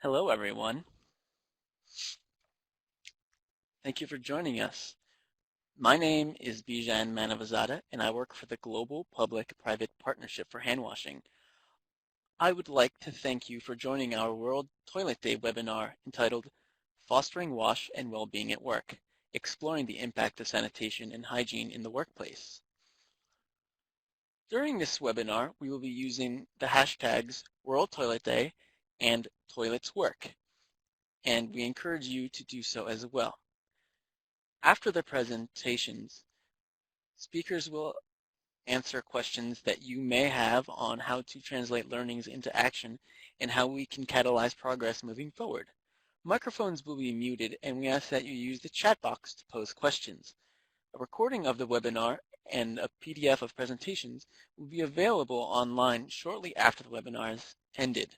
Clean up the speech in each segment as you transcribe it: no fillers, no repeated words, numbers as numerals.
Hello, everyone. Thank you for joining us. My name is Bijan Manavazada, and I work for the Global Public-Private Partnership for Handwashing. I would like to thank you for joining our World Toilet Day webinar entitled Fostering Wash and Wellbeing at Work, Exploring the Impact of Sanitation and Hygiene in the Workplace. During this webinar, we will be using the hashtags World Toilet Day and Toilets Work, and we encourage you to do so as well. After the presentations, speakers will answer questions that you may have on how to translate learnings into action and how we can catalyze progress moving forward. Microphones will be muted, and we ask that you use the chat box to pose questions. A recording of the webinar and a PDF of presentations will be available online shortly after the webinar has ended.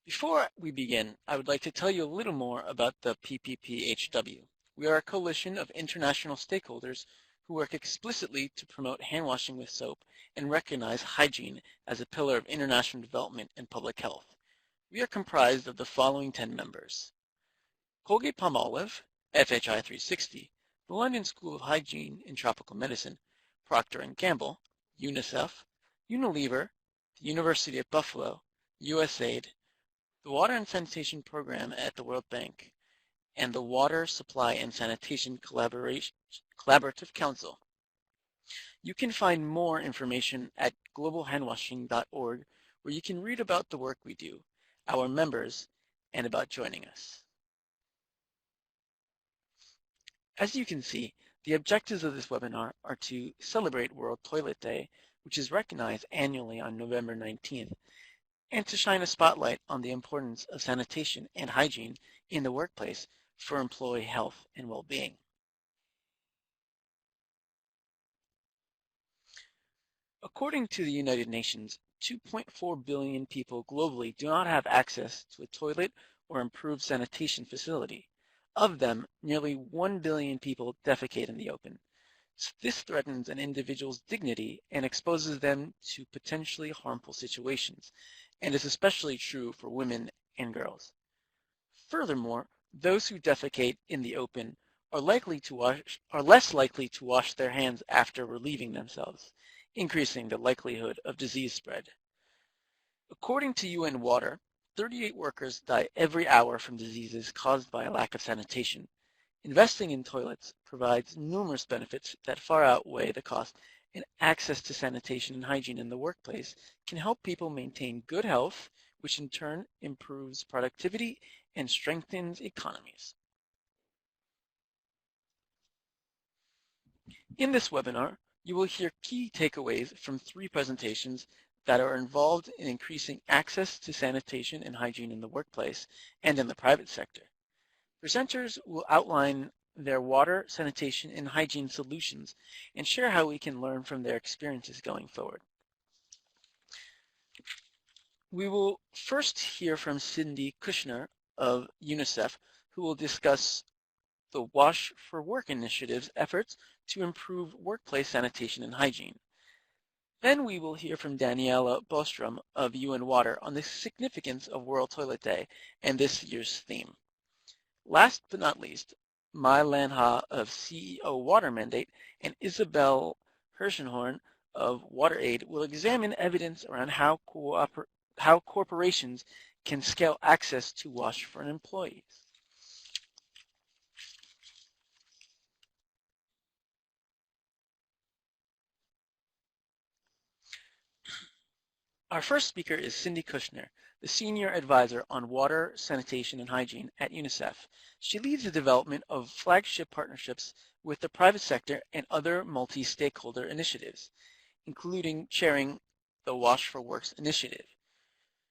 Before we begin, I would like to tell you a little more about the PPPHW. We are a coalition of international stakeholders who work explicitly to promote hand washing with soap and recognize hygiene as a pillar of international development and public health. We are comprised of the following 10 members: Colgate-Palmolive, FHI 360, the London School of Hygiene and Tropical Medicine, Procter & Gamble, UNICEF, Unilever, the University of Buffalo, USAID, the Water and Sanitation Program at the World Bank, and the Water Supply and Sanitation Collaborative Council. You can find more information at globalhandwashing.org, where you can read about the work we do, our members, and about joining us. As you can see, the objectives of this webinar are to celebrate World Toilet Day, which is recognized annually on November 19th, and to shine a spotlight on the importance of sanitation and hygiene in the workplace for employee health and well-being. According to the United Nations, 2.4 billion people globally do not have access to a toilet or improved sanitation facility. Of them, nearly 1 billion people defecate in the open. This threatens an individual's dignity and exposes them to potentially harmful situations, and is especially true for women and girls. Furthermore, those who defecate in the open are less likely to wash their hands after relieving themselves, increasing the likelihood of disease spread. According to UN Water, 38 workers die every hour from diseases caused by a lack of sanitation. Investing in toilets provides numerous benefits that far outweigh the cost, and access to sanitation and hygiene in the workplace can help people maintain good health, which in turn improves productivity and strengthens economies. In this webinar, you will hear key takeaways from 3 presentations that are involved in increasing access to sanitation and hygiene in the workplace and in the private sector. Presenters will outline their water, sanitation, and hygiene solutions and share how we can learn from their experiences going forward. We will first hear from Cindy Kushner of UNICEF, who will discuss the Wash for Work initiative's efforts to improve workplace sanitation and hygiene. Then we will hear from Daniela Bostrom of UN Water on the significance of World Toilet Day and this year's theme. Last but not least, Mai Lanha of CEO Water Mandate and Isabel Hirschenhorn of WaterAid will examine evidence around how corporations can scale access to wash for employees. Our first speaker is Cindy Kushner, the Senior Advisor on Water, Sanitation, and Hygiene at UNICEF. She leads the development of flagship partnerships with the private sector and other multi-stakeholder initiatives, including chairing the Wash for Works initiative.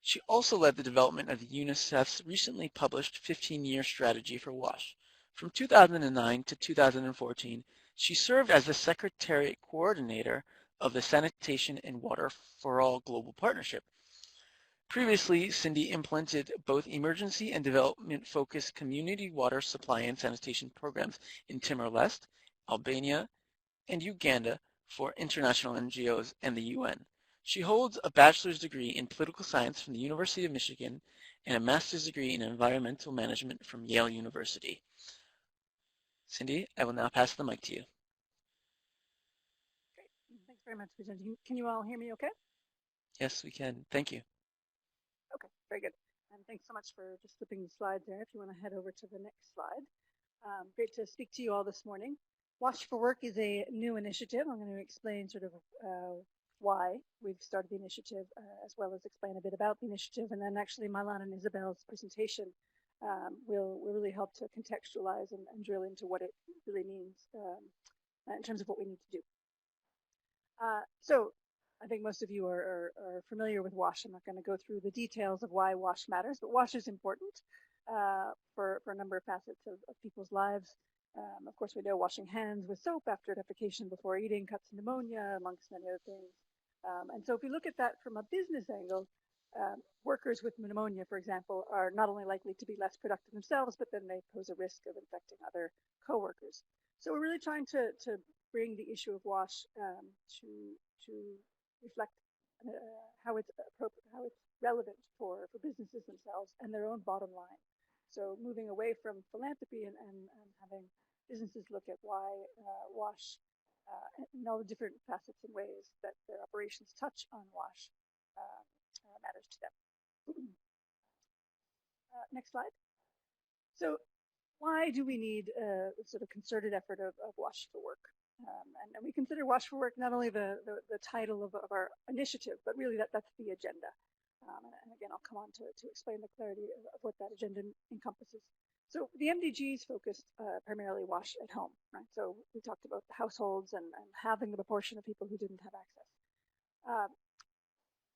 She also led the development of UNICEF's recently published 15-year strategy for WASH. From 2009 to 2014, she served as the Secretariat Coordinator of the Sanitation and Water for All Global Partnership. Previously, Cindy implemented both emergency and development-focused community water supply and sanitation programs in Timor-Leste, Albania, and Uganda for international NGOs and the UN. She holds a bachelor's degree in political science from the University of Michigan and a master's degree in environmental management from Yale University. Cindy, I will now pass the mic to you. Great. Thanks very much, presenting. Can you all hear me okay? Yes, we can. Thank you. Okay, very good. And thanks so much for just flipping the slides there. If you want to head over to the next slide. Great to speak to you all this morning. Wash for Work is a new initiative. I'm going to explain sort of why we've started the initiative, as well as explain a bit about the initiative. And then actually Milan and Isabel's presentation will really help to contextualize and drill into what it really means in terms of what we need to do. So I think most of you are familiar with WASH. I'm not going to go through the details of why WASH matters, but WASH is important for a number of facets of people's lives. Of course, we know washing hands with soap after defecation before eating cuts pneumonia, amongst many other things. And so if we look at that from a business angle, workers with pneumonia, for example, are not only likely to be less productive themselves, but then they pose a risk of infecting other coworkers. So we're really trying to bring the issue of WASH to reflect how it's appropriate, how it's relevant for businesses themselves and their own bottom line. So moving away from philanthropy and having businesses look at why WASH and all the different facets and ways that their operations touch on WASH matters to them. Next slide. So why do we need a sort of concerted effort of WASH for Work? And we consider WASH for Work not only the title of our initiative, but really that's the agenda. And again, I'll come on to explain the clarity of what that agenda encompasses. So the MDGs focused primarily WASH at home, right? So we talked about the households and halving the proportion of people who didn't have access.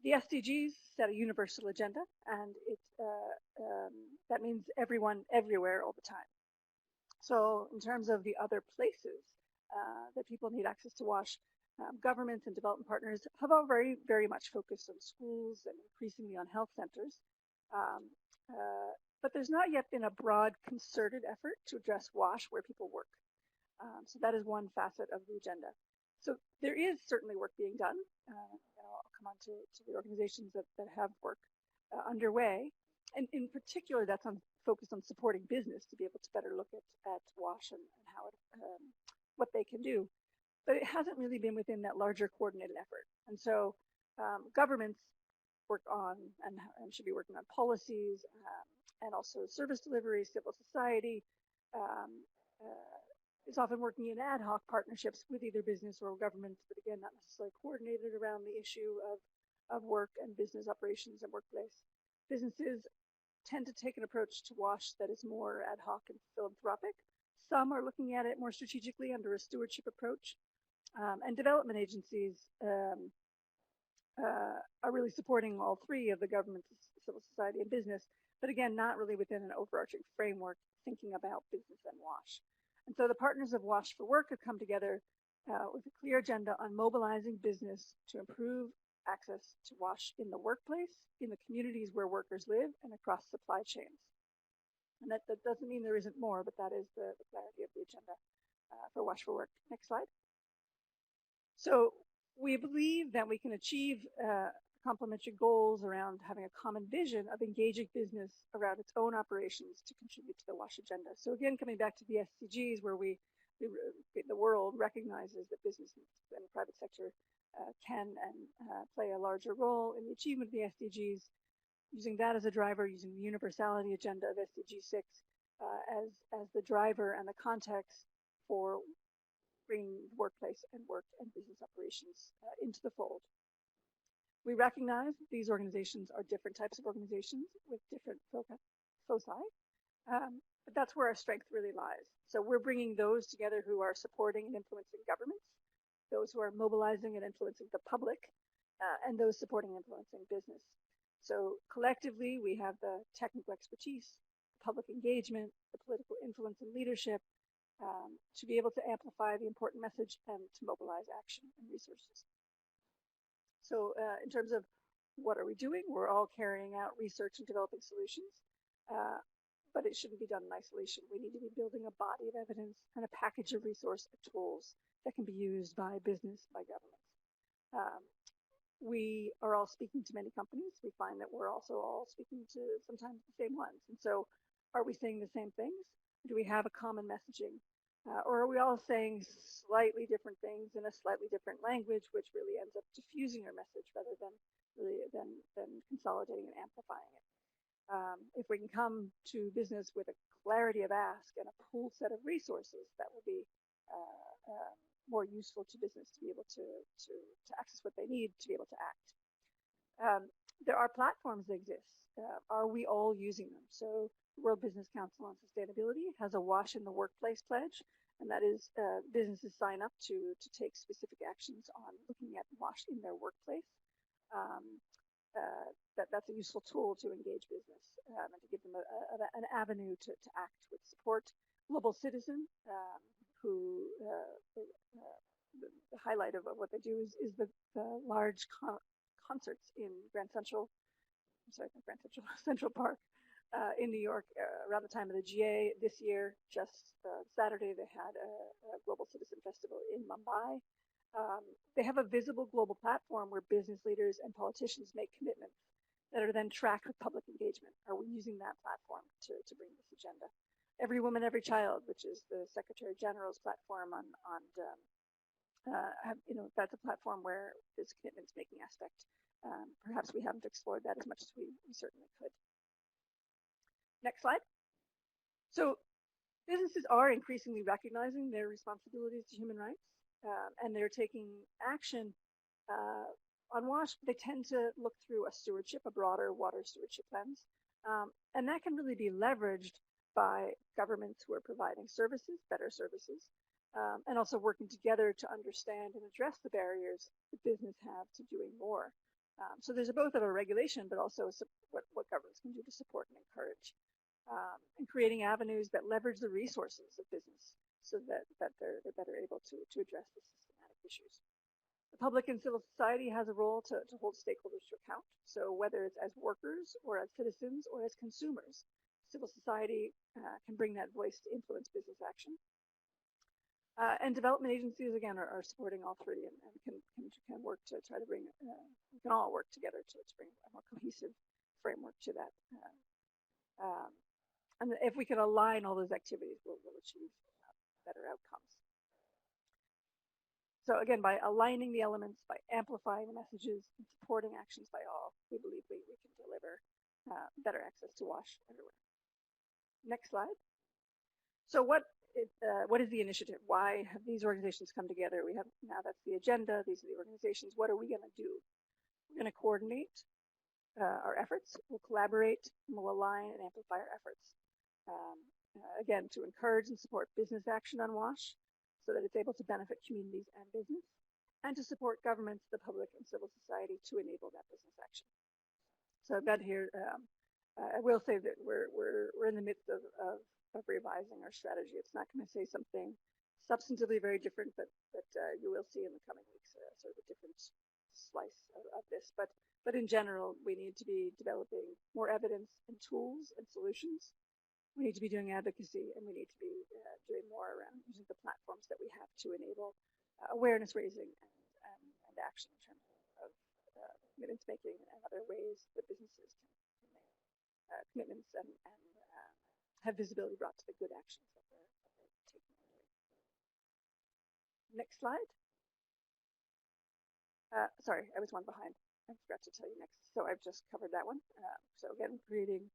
The SDGs set a universal agenda, and that means everyone, everywhere, all the time. So in terms of the other places that people need access to WASH, governments and development partners have all very, very much focused on schools and increasingly on health centers. But there's not yet been a broad concerted effort to address WASH where people work. So that is one facet of the agenda. So there is certainly work being done. I'll come on to the organizations that have work underway. And in particular, that's focused on supporting business to be able to better look at WASH and how what they can do. But it hasn't really been within that larger coordinated effort. And so governments work on and should be working on policies and also service delivery, civil society is often working in ad hoc partnerships with either business or government, but again, not necessarily coordinated around the issue of work and business operations and workplace. Businesses tend to take an approach to WASH that is more ad hoc and philanthropic. Some are looking at it more strategically under a stewardship approach. And development agencies are really supporting all three of the government, civil society, and business, but again, not really within an overarching framework thinking about business and WASH. And so the partners of WASH for Work have come together with a clear agenda on mobilizing business to improve access to WASH in the workplace, in the communities where workers live, and across supply chains. And that doesn't mean there isn't more, but that is the clarity of the agenda for WASH for Work. Next slide. So we believe that we can achieve complementary goals around having a common vision of engaging business around its own operations to contribute to the WASH agenda. So again, coming back to the SDGs, where the world recognizes that business and the private sector can and play a larger role in the achievement of the SDGs, using that as a driver, using the universality agenda of SDG 6 as the driver and the context for bringing workplace and work and business operations into the fold. We recognize that these organizations are different types of organizations with different foci, but that's where our strength really lies. So we're bringing those together who are supporting and influencing governments, those who are mobilizing and influencing the public, and those supporting and influencing business. So collectively, we have the technical expertise, public engagement, the political influence and leadership, to be able to amplify the important message and to mobilize action and resources. So in terms of what are we doing, we're all carrying out research and developing solutions, but it shouldn't be done in isolation. We need to be building a body of evidence and a package of resource tools that can be used by business, by governments. we are all speaking to many companies. We find that we're also all speaking to sometimes the same ones. And so are we saying the same things? Do we have a common messaging? Or are we all saying slightly different things in a slightly different language, which really ends up diffusing our message rather than consolidating and amplifying it? If we can come to business with a clarity of ask and a pooled set of resources, that will be more useful to business to be able to access what they need to be able to act. There are platforms that exist. Are we all using them? So the World Business Council on Sustainability has a Wash in the Workplace pledge, and that is businesses sign up to take specific actions on looking at wash in their workplace. That's a useful tool to engage business and to give them an avenue to act with support. Global Citizen, who the highlight of what they do is the large concerts in Central Park in New York around the time of the GA this year. Just Saturday, they had a Global Citizen Festival in Mumbai. They have a visible global platform where business leaders and politicians make commitments that are then tracked with public engagement. Are we using that platform to bring this agenda? Every Woman, Every Child, which is the Secretary General's platform that's a platform where this commitments making aspect. Perhaps we haven't explored that as much as we certainly could. Next slide. So businesses are increasingly recognizing their responsibilities to human rights, and they're taking action on WASH. They tend to look through a broader water stewardship lens, and that can really be leveraged by governments who are providing services, better services, and also working together to understand and address the barriers that business have to doing more. So there's both of a regulation, but also what governments can do to support and encourage, and creating avenues that leverage the resources of business so that they're better able to address the systematic issues. The public and civil society has a role to hold stakeholders to account. So whether it's as workers or as citizens or as consumers, civil society can bring that voice to influence business action. And development agencies, again, are supporting all three and can work to try to bring, we can all work together to bring a more cohesive framework to that. And if we can align all those activities, we'll achieve better outcomes. So again, by aligning the elements, by amplifying the messages, and supporting actions by all, we believe we can deliver better access to WASH everywhere. Next slide. So what is the initiative? Why have these organizations come together? We have now, that's the agenda. These are the organizations. What are we going to do? We're going to coordinate our efforts. We'll collaborate, and we'll align and amplify our efforts. Again, to encourage and support business action on WASH so that it's able to benefit communities and business, and to support governments, the public, and civil society to enable that business action. So I've got here, I will say that we're in the midst of revising our strategy. It's not going to say something substantively very different, but you will see in the coming weeks sort of a different slice of this. But in general, we need to be developing more evidence and tools and solutions. We need to be doing advocacy, and we need to be doing more around using the platforms that we have to enable awareness raising and action in terms of commitments making and other ways that businesses can make commitments and have visibility brought to the good actions that they're taking. Next slide. Sorry, I was one behind. I forgot to tell you next. So I've just covered that one. So again, creating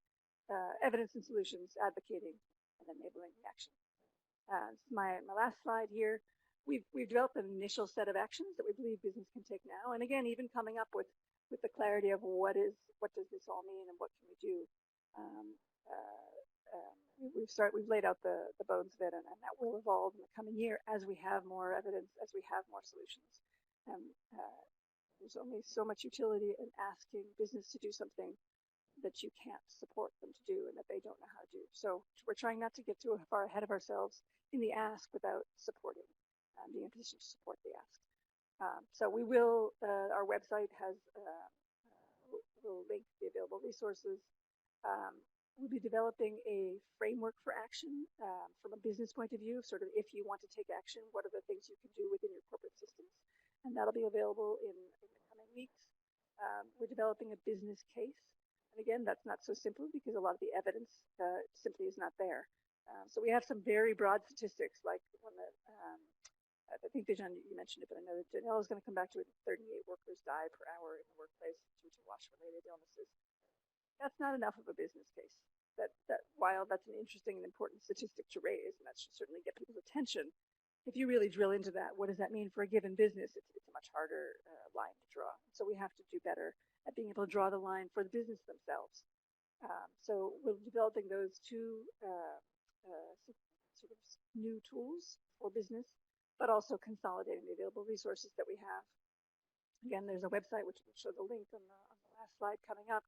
evidence and solutions, advocating, and enabling the action. My last slide here. We've developed an initial set of actions that we believe business can take now. And again, even coming up with the clarity of what does this all mean and what can we do. We've laid out the bones of it, and that will evolve in the coming year as we have more evidence, as we have more solutions. There's only so much utility in asking business to do something that you can't support them to do and that they don't know how to do. So we're trying not to get too far ahead of ourselves in the ask without supporting, being in a position to support the ask. So we will, our website has, will link the available resources. We'll be developing a framework for action from a business point of view, sort of if you want to take action, what are the things you can do within your corporate systems? And that'll be available in the coming weeks. We're developing a business case. And again, that's not so simple because a lot of the evidence simply is not there. So we have some very broad statistics, like one that I think Dijon, you mentioned it, but I know that Janelle is going to come back to it. 38 workers die per hour in the workplace due to wash-related illnesses. That's not enough of a business case. That while that's an interesting and important statistic to raise, and that should certainly get people's attention, if you really drill into that, what does that mean for a given business? It's a much harder line to draw. So we have to do better at being able to draw the line for the business themselves. So we're developing those two sort of new tools for business, but also consolidating the available resources that we have. Again, there's a website which will show the link on the last slide coming up.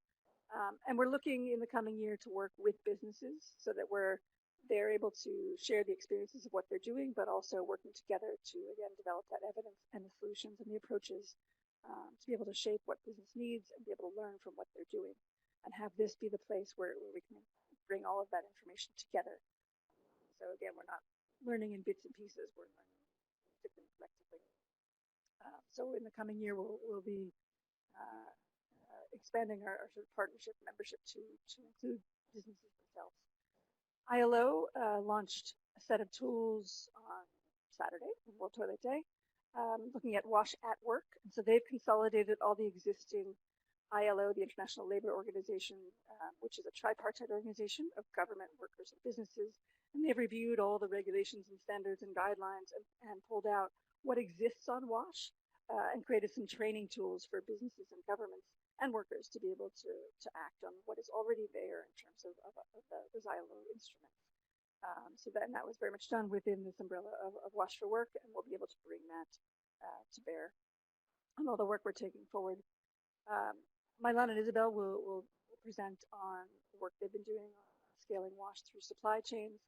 And we're looking in the coming year to work with businesses so that they're able to share the experiences of what they're doing, but also working together to, again, develop that evidence and the solutions and the approaches to be able to shape what business needs and be able to learn from what they're doing, and have this be the place where we can bring all of that information together. So again, we're not learning in bits and pieces, we're learning collectively. So in the coming year, we'll be expanding our sort of partnership membership to include businesses themselves. ILO launched a set of tools on Saturday, World Toilet Day, looking at wash at work. And so they've consolidated all the existing ILO, the International Labor Organization, which is a tripartite organization of government, workers, and businesses. And they've reviewed all the regulations and standards and guidelines and pulled out what exists on WASH and created some training tools for businesses and governments and workers to be able to act on what is already there in terms of those ILO instruments. So that was very much done within this umbrella of Wash for Work, and we'll be able to bring that to bear on all the work we're taking forward. Milan and Isabel will present on the work they've been doing on scaling WASH through supply chains.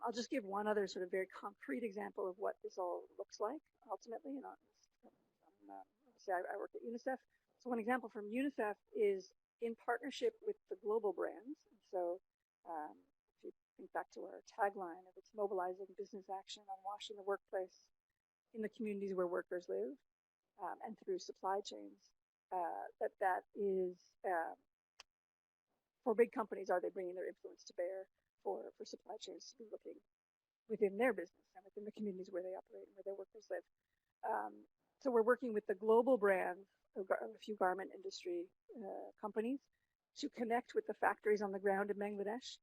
I'll just give one other sort of very concrete example of what this all looks like ultimately. And obviously I work at UNICEF. So one example from UNICEF is in partnership with the global brands. And so if you think back to our tagline of it's mobilizing business action on WASH in the workplace, in the communities where workers live, and through supply chains, that is for big companies, are they bringing their influence to bear for supply chains to be looking within their business and within the communities where they operate and where their workers live. So we're working with the global brands, a few garment industry companies, to connect with the factories on the ground in Bangladesh.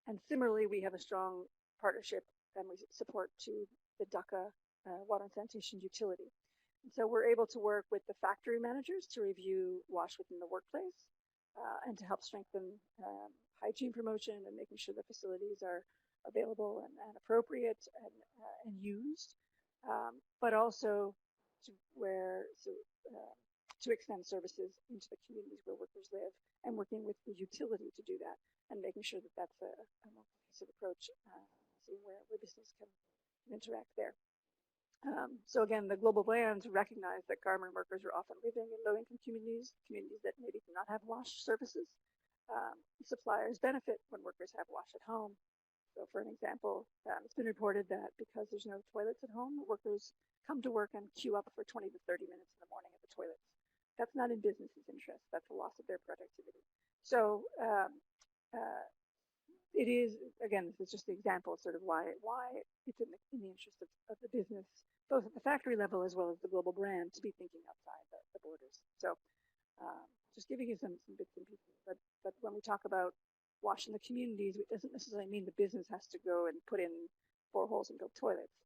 And similarly, we have a strong partnership and we support to the Dhaka water and sanitation utility. And so we're able to work with the factory managers to review WASH within the workplace and to help strengthen hygiene promotion and making sure the facilities are available and appropriate and used, but also to extend services into the communities where workers live, and working with the utility to do that, and making sure that that's a more cohesive approach, seeing where business can interact there. So again, the global brands recognize that garment workers are often living in low-income communities that maybe do not have WASH services. Suppliers benefit when workers have WASH at home. So for an example, it's been reported that because there's no toilets at home, workers come to work and queue up for 20 to 30 minutes in the morning at the toilets. That's not in business's interest. That's a loss of their productivity. So it is, again, this is just the example of sort of why it's in the interest of the business, both at the factory level as well as the global brand, to be thinking outside the borders. So just giving you some bits and pieces. But when we talk about WASH in the communities, it doesn't necessarily mean the business has to go and put in boreholes and build toilets.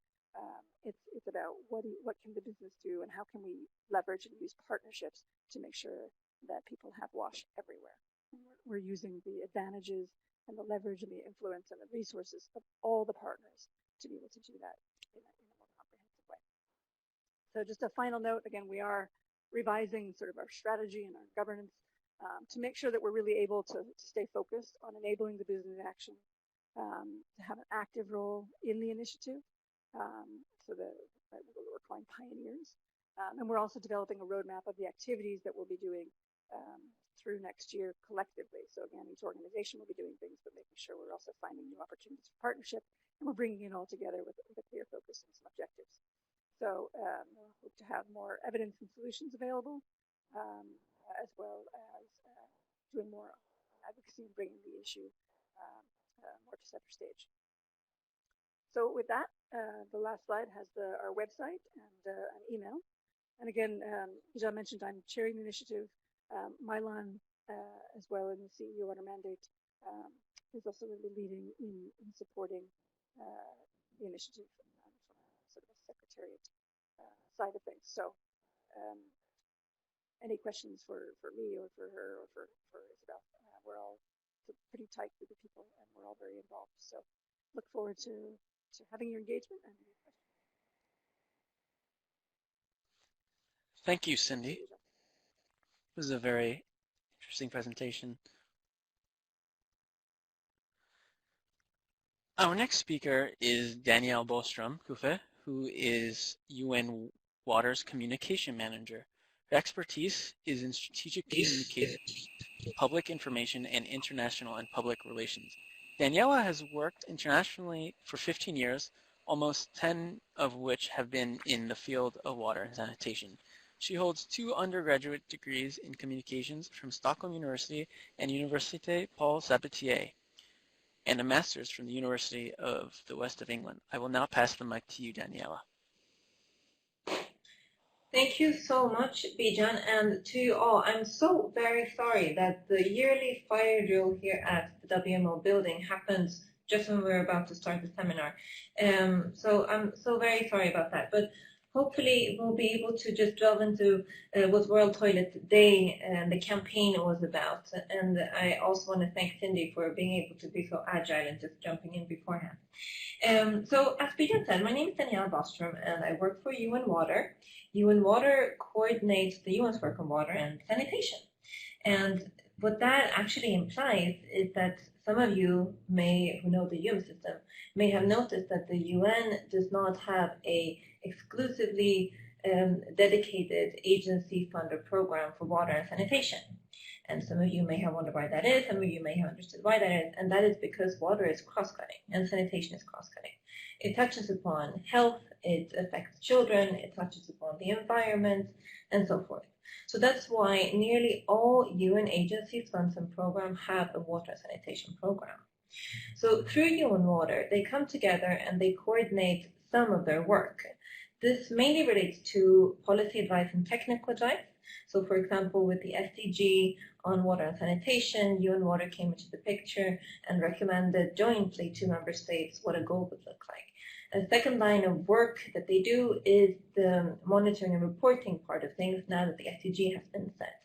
It's about what can the business do and how can we leverage and use partnerships to make sure that people have WASH everywhere. And we're using the advantages and the leverage and the influence and the resources of all the partners to be able to do that in a more comprehensive way. So just a final note, again, we are revising sort of our strategy and our governance to make sure that we're really able to stay focused on enabling the business action, to have an active role in the initiative, so that we're calling pioneers. And we're also developing a roadmap of the activities that we'll be doing through next year collectively. So again, each organization will be doing things, but making sure we're also finding new opportunities for partnership, and we're bringing it all together with a clear focus and some objectives. So we'll hope to have more evidence and solutions available, as well as doing more advocacy and bringing the issue more to center stage. So with that, the last slide has our website and an email. And again, as I mentioned, I'm chairing the initiative. Mylan, as well, in the CEO on our mandate, is also going to be leading in supporting the initiative from sort of a secretariat side of things. So any questions for me or for her or for Isabel? We're all pretty tight with the people and we're all very involved. So look forward to having your engagement and your questions. Thank you, Cindy. It was a very interesting presentation. Our next speaker is Danielle Bostrom-Kufe, who is UN Water's Communication Manager. Her expertise is in strategic communication, public information, and international and public relations. Daniela has worked internationally for 15 years, almost 10 of which have been in the field of water and sanitation. She holds 2 undergraduate degrees in communications from Stockholm University and Université Paul Sabatier, and a master's from the University of the West of England. I will now pass the mic to you, Daniela. Thank you so much, Bijan, and to you all. I'm so very sorry that the yearly fire drill here at the WMO building happens just when we're about to start the seminar. So I'm so very sorry about that. But hopefully we'll be able to just delve into what World Toilet Day and the campaign was about. And I also want to thank Cindy for being able to be so agile and just jumping in beforehand. So as Bijan said, my name is Danielle Bostrom and I work for UN Water. UN Water coordinates the UN's work on water and sanitation. And what that actually implies is that some of you who know the UN system, may have noticed that the UN does not have a exclusively dedicated agency funded program for water and sanitation. And some of you may have wondered why that is, some of you may have understood why that is, and that is because water is cross-cutting and sanitation is cross-cutting. It touches upon health, it affects children, it touches upon the environment, and so forth. So that's why nearly all UN agencies, funds, and programs have a water sanitation program. So through UN Water, they come together and they coordinate some of their work. This mainly relates to policy advice and technical advice. So for example, with the SDG on water and sanitation, UN Water came into the picture and recommended jointly to member states what a goal would look like. A second line of work that they do is the monitoring and reporting part of things now that the SDG has been set.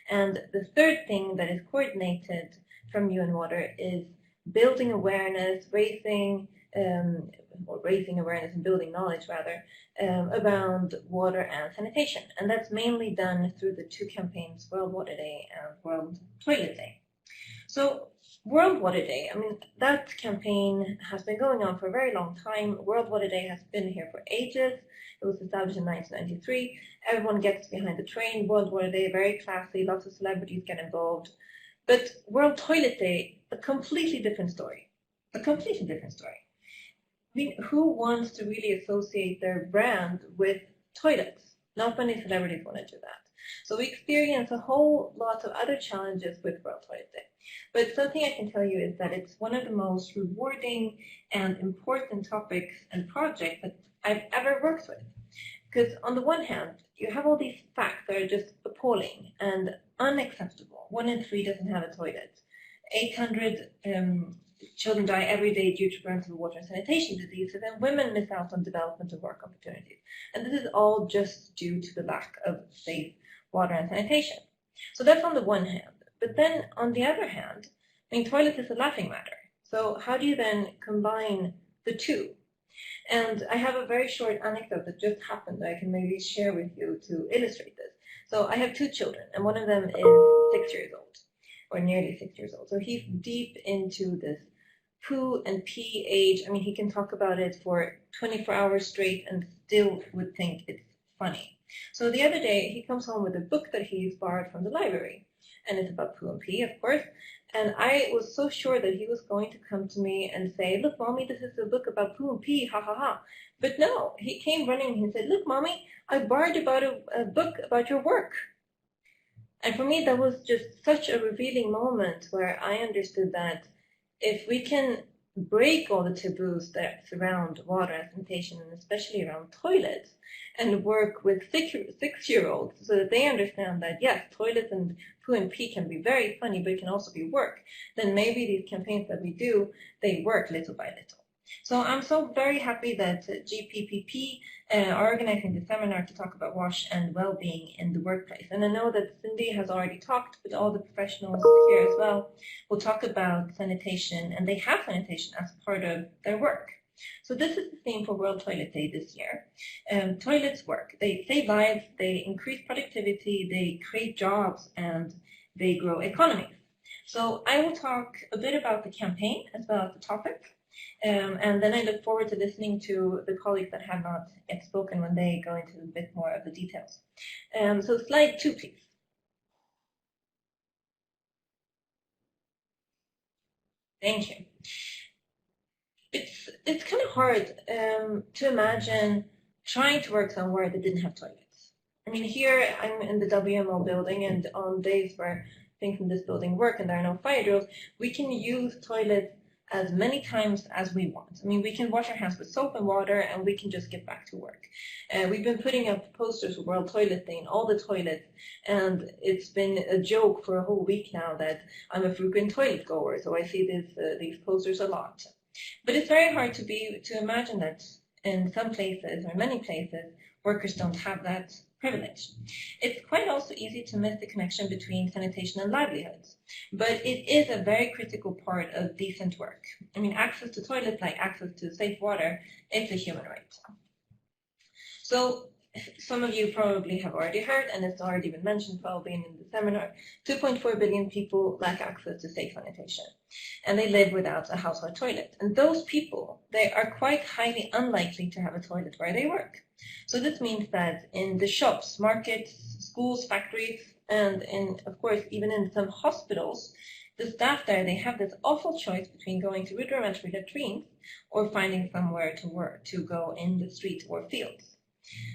And the third thing that is coordinated from UN Water is building awareness, raising awareness and building knowledge rather, around water and sanitation. And that's mainly done through the 2 campaigns, World Water Day and World Toilet Day. So World Water Day, I mean, that campaign has been going on for a very long time. World Water Day has been here for ages. It was established in 1993. Everyone gets behind the train. World Water Day, very classy, lots of celebrities get involved. But World Toilet Day, a completely different story. A completely different story. I mean, who wants to really associate their brand with toilets? Not many celebrities want to do that. So we experience a whole lot of other challenges with World Toilet Day. But something I can tell you is that it's one of the most rewarding and important topics and projects that I've ever worked with. Because on the one hand, you have all these facts that are just appalling and unacceptable. 1 in 3 doesn't have a toilet. 800 children die every day due to burns of water and sanitation diseases, and women miss out on development of work opportunities. And this is all just due to the lack of safe water and sanitation. So that's on the one hand. But then on the other hand, I mean, toilets is a laughing matter. So how do you then combine the two? And I have a very short anecdote that just happened that I can maybe share with you to illustrate this. So I have 2 children, and one of them is 6 years old, or nearly 6 years old. So he's deep into this poo and pee age. I mean, he can talk about it for 24 hours straight and still would think it's funny. So the other day, he comes home with a book that he's borrowed from the library, and it's about poo and pee, of course. And I was so sure that he was going to come to me and say, look, Mommy, this is a book about poo and pee, ha ha ha. But no, he came running and he said, look, Mommy, I borrowed about a book about your work. And for me, that was just such a revealing moment where I understood that if we can break all the taboos that surround water and sanitation, and especially around toilets, and work with six-year-olds so that they understand that, yes, toilets and poo and pee can be very funny, but it can also be work, then maybe these campaigns that we do, they work little by little. So I'm so very happy that GPPP are organizing the seminar to talk about WASH and well-being in the workplace. And I know that Cindy has already talked with all the professionals here as well. We'll talk about sanitation, and they have sanitation as part of their work. So this is the theme for World Toilet Day this year. Toilets work. They save lives, they increase productivity, they create jobs, and they grow economies. So I will talk a bit about the campaign as well as the topic. And then I look forward to listening to the colleagues that have not yet spoken when they go into a bit more of the details. So slide 2, please. Thank you. It's kind of hard to imagine trying to work somewhere that didn't have toilets. I mean, here I'm in the WMO building, and on days where things in this building work and there are no fire drills, we can use toilets as many times as we want. I mean, we can wash our hands with soap and water, and we can just get back to work. We've been putting up posters for World Toilet Day in all the toilets, and it's been a joke for a whole week now that I'm a frequent toilet goer, so I see these posters a lot. But it's very hard to imagine that in some places, or many places, workers don't have that privilege. It's quite also easy to miss the connection between sanitation and livelihoods, but it is a very critical part of decent work. I mean, access to toilets, like access to safe water, is a human right. So some of you probably have already heard, and it's already been mentioned probably in the seminar, 2.4 billion people lack access to safe sanitation, and they live without a household toilet. And those people, they are quite highly unlikely to have a toilet where they work. So this means that in the shops, markets, schools, factories, and of course, even in some hospitals, the staff there, they have this awful choice between going to rudimentary latrines or finding somewhere to work, to go in the streets or fields.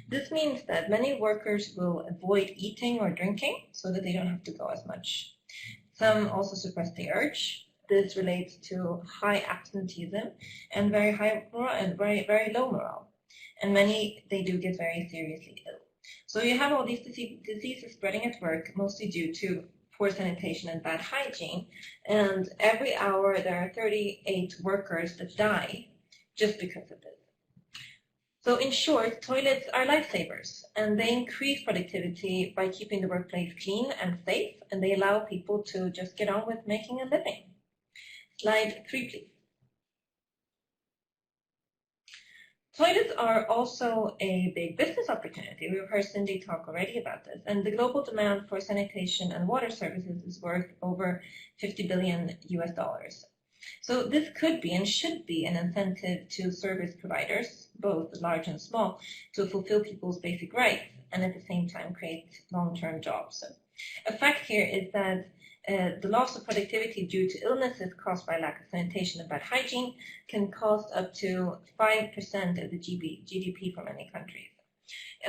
This means that many workers will avoid eating or drinking so that they don't have to go as much. Some also suppress the urge. This relates to high absenteeism and very high morale and very low morale. And many, they do get very seriously ill. So you have all these diseases spreading at work, mostly due to poor sanitation and bad hygiene. And every hour there are 38 workers that die just because of this. So in short, toilets are lifesavers, and they increase productivity by keeping the workplace clean and safe, and they allow people to just get on with making a living. Slide 3, please. Toilets are also a big business opportunity. We've heard Cindy talk already about this, and the global demand for sanitation and water services is worth over $50 billion US. So this could be and should be an incentive to service providers, both large and small, to fulfill people's basic rights and at the same time create long-term jobs. A fact here is that the loss of productivity due to illnesses caused by lack of sanitation and bad hygiene can cost up to 5% of the GDP for many countries.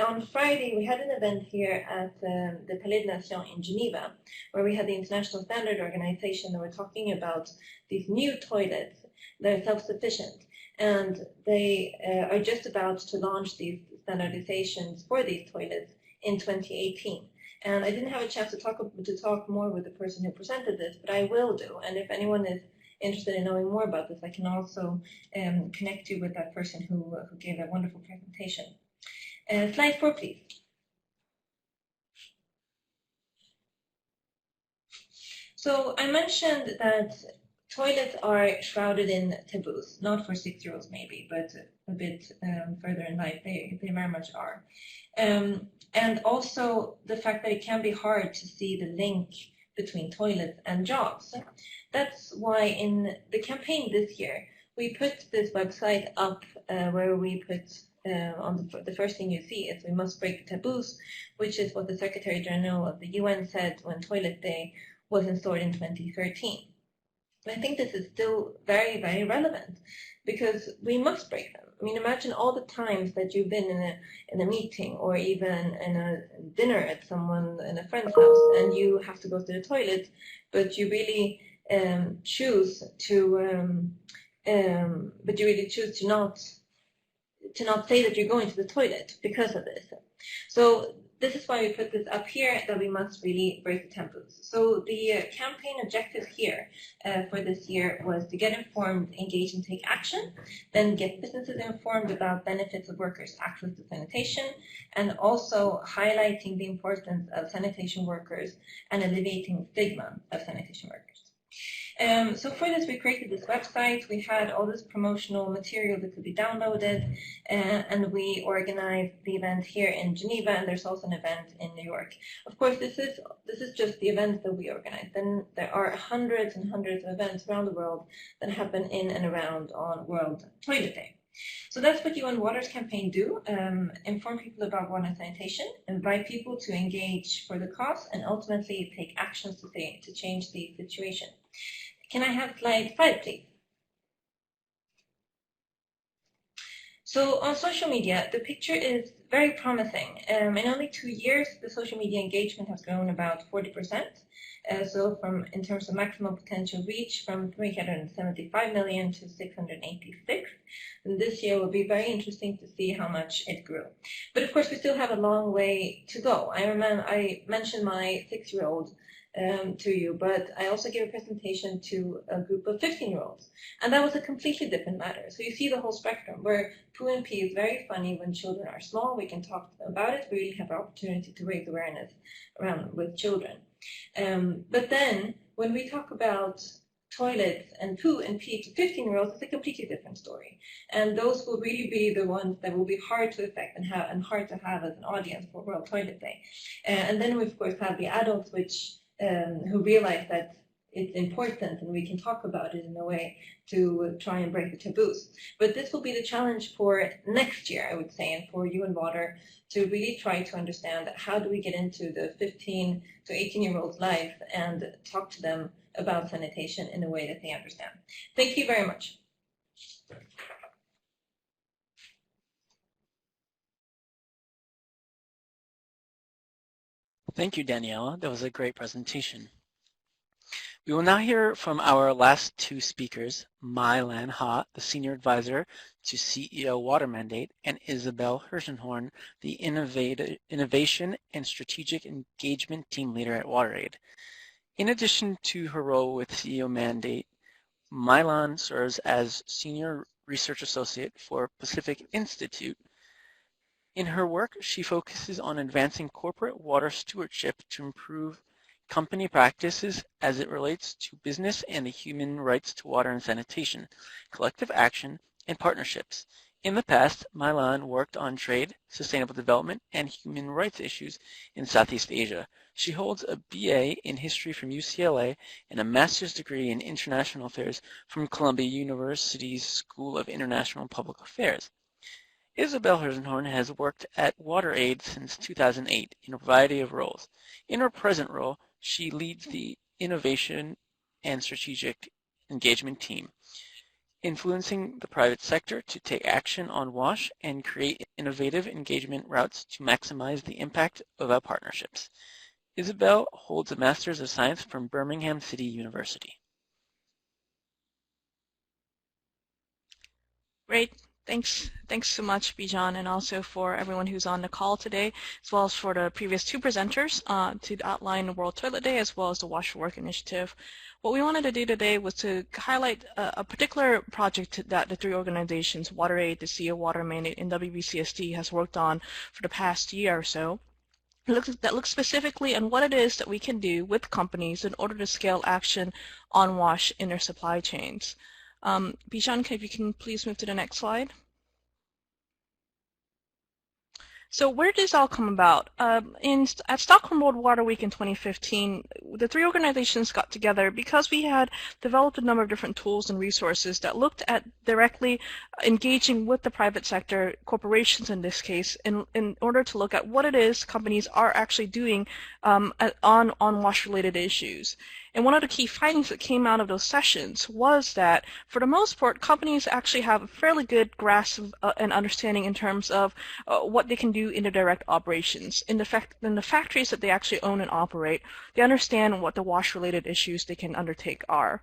On Friday, we had an event here at the Palais des Nations in Geneva, where we had the International Standard Organization that were talking about these new toilets that are self-sufficient, and they are just about to launch these standardizations for these toilets in 2018. And I didn't have a chance to talk more with the person who presented this, but I will do. And if anyone is interested in knowing more about this, I can also connect you with that person who gave a wonderful presentation. Slide 4, please. So I mentioned that toilets are shrouded in taboos, not for 6-year-olds maybe, but a bit further in life, they very much are. And also the fact that it can be hard to see the link between toilets and jobs. That's why in the campaign this year, we put this website up where we put the first thing you see is we must break the taboos, which is what the Secretary General of the UN said when Toilet Day was installed in 2013. But I think this is still very, very relevant because we must break them. I mean, imagine all the times that you've been in a meeting or even in a dinner at someone in a friend's house and you have to go to the toilet, but you really choose to not say that you're going to the toilet because of this. So this is why we put this up here, that we must really break the taboos. So the campaign objective here for this year was to get informed, engage, and take action, then get businesses informed about benefits of workers' access to sanitation, and also highlighting the importance of sanitation workers and alleviating stigma of sanitation workers. So for this, we created this website. We had all this promotional material that could be downloaded, and we organized the event here in Geneva, and there's also an event in New York. Of course, this is just the events that we organized. Then there are hundreds and hundreds of events around the world that happen in and around on World Toilet Day. So that's what UN Water's campaign do, inform people about water and sanitation, invite people to engage for the cause, and ultimately take actions to change the situation. Can I have slide 5, please? So on social media, the picture is very promising. In only 2 years, the social media engagement has grown about 40%. So in terms of maximum potential reach, from 375 million to 686. And this year will be very interesting to see how much it grew. But of course, we still have a long way to go. I mentioned my 6-year-old to you, but I also gave a presentation to a group of 15-year-olds, and that was a completely different matter. So you see the whole spectrum, where poo and pee is very funny when children are small. We can talk to them about it. We really have an opportunity to raise awareness around with children. But then when we talk about toilets and poo and pee to 15-year-olds, it's a completely different story. And those will really be the ones that will be hard to affect and hard to have as an audience for World Toilet Day. And then we, of course, have the adults, who realize that it's important and we can talk about it in a way to try and break the taboos. But this will be the challenge for next year, I would say, and for UN Water to really try to understand how do we get into the 15 to 18-year-olds' life and talk to them about sanitation in a way that they understand. Thank you very much. Thank you, Daniela. That was a great presentation. We will now hear from our last 2 speakers, Mai-Lan Ha, the Senior Advisor to CEO Water Mandate, and Isabel Hirschenhorn, the Innovation and Strategic Engagement Team Leader at WaterAid. In addition to her role with CEO Mandate, Mai-Lan serves as Senior Research Associate for Pacific Institute. In her work, she focuses on advancing corporate water stewardship to improve company practices as it relates to business and the human rights to water and sanitation, collective action, and partnerships. In the past, Mai-Lan worked on trade, sustainable development, and human rights issues in Southeast Asia. She holds a BA in history from UCLA and a master's degree in international affairs from Columbia University's School of International Public Affairs. Isabel Hirschenhorn has worked at WaterAid since 2008 in a variety of roles. In her present role, she leads the Innovation and Strategic Engagement team, influencing the private sector to take action on WASH and create innovative engagement routes to maximize the impact of our partnerships. Isabel holds a Master's of Science from Birmingham City University. Great. Thanks so much, Bijan, and also for everyone who's on the call today, as well as for the previous 2 presenters to outline World Toilet Day as well as the Wash for Work initiative. What we wanted to do today was to highlight a particular project that the 3 organizations, WaterAid, the CEO Water Mandate, and WBCSD has worked on for the past year or so. That looks specifically on what it is that we can do with companies in order to scale action on WASH in their supply chains. Bijan, if you can please move to the next slide. So where did this all come about? At Stockholm World Water Week in 2015, the three organizations got together because we had developed a number of different tools and resources that looked at directly engaging with the private sector, corporations in this case, in order to look at what it is companies are actually doing on wash-related issues. And one of the key findings that came out of those sessions was that, for the most part, companies actually have a fairly good grasp and understanding in terms of what they can do in their direct operations. In the factories that they actually own and operate, they understand what the wash-related issues they can undertake are.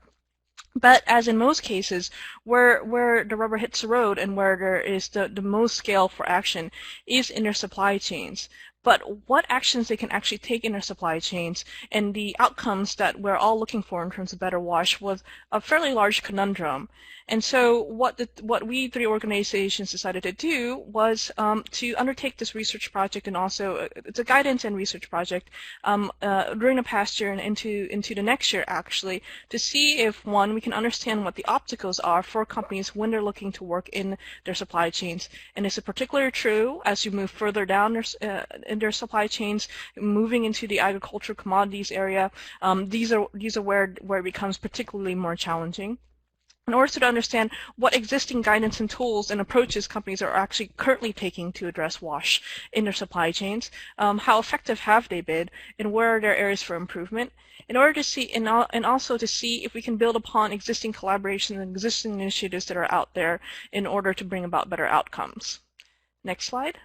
But as in most cases, where the rubber hits the road and where there is the most scale for action is in their supply chains. But what actions they can actually take in their supply chains and the outcomes that we're all looking for in terms of better wash was a fairly large conundrum. And so what we three organizations decided to do was to undertake this research project, and also it's a guidance and research project during the past year and into the next year, actually, to see if, one, we can understand what the obstacles are for companies when they're looking to work in their supply chains. And this is particularly true as you move further down in their supply chains, moving into the agricultural commodities area. These are where it becomes particularly more challenging. In order to understand what existing guidance and tools and approaches companies are actually currently taking to address wash in their supply chains, how effective have they been, and where are there areas for improvement, in order to see, and also to see if we can build upon existing collaborations and existing initiatives that are out there in order to bring about better outcomes. Next slide.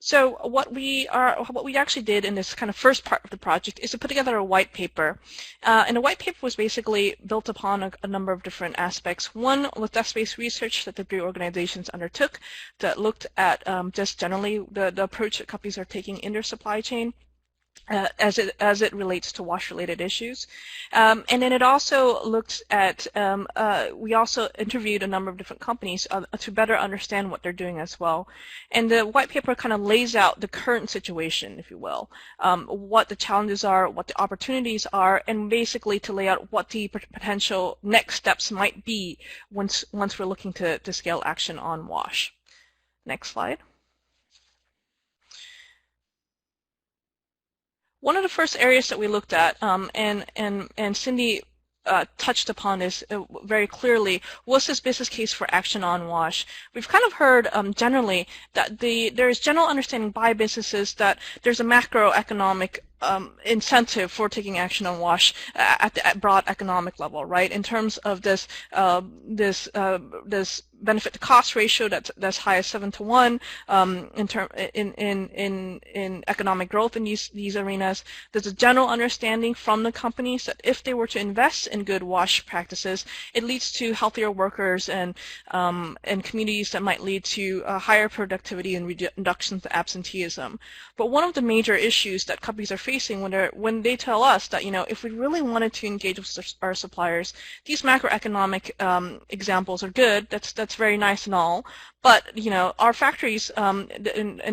So what we actually did in this kind of first part of the project is to put together a white paper. And the white paper was basically built upon a number of different aspects. One was desk-based research that the three organizations undertook that looked at just generally the approach that companies are taking in their supply chain. As it relates to wash-related issues. And then it also looked at, we also interviewed a number of different companies to better understand what they're doing as well. And the white paper kind of lays out the current situation, if you will, what the challenges are, what the opportunities are, and basically to lay out what the potential next steps might be once we're looking to scale action on WASH. Next slide. One of the first areas that we looked at, and Cindy touched upon this very clearly, was this business case for action on WASH. We've kind of heard generally that there is general understanding by businesses that there's a macroeconomic incentive for taking action on WASH at the broad economic level, right? In terms of this benefit to cost ratio that's high as 7 to 1 in economic growth in these arenas. There's a general understanding from the companies that if they were to invest in good WASH practices, it leads to healthier workers and communities that might lead to higher productivity and reductions to absenteeism. But one of the major issues that companies are facing when they tell us that, if we really wanted to engage with our suppliers, these macroeconomic examples are good. That's very nice and all, but our factories and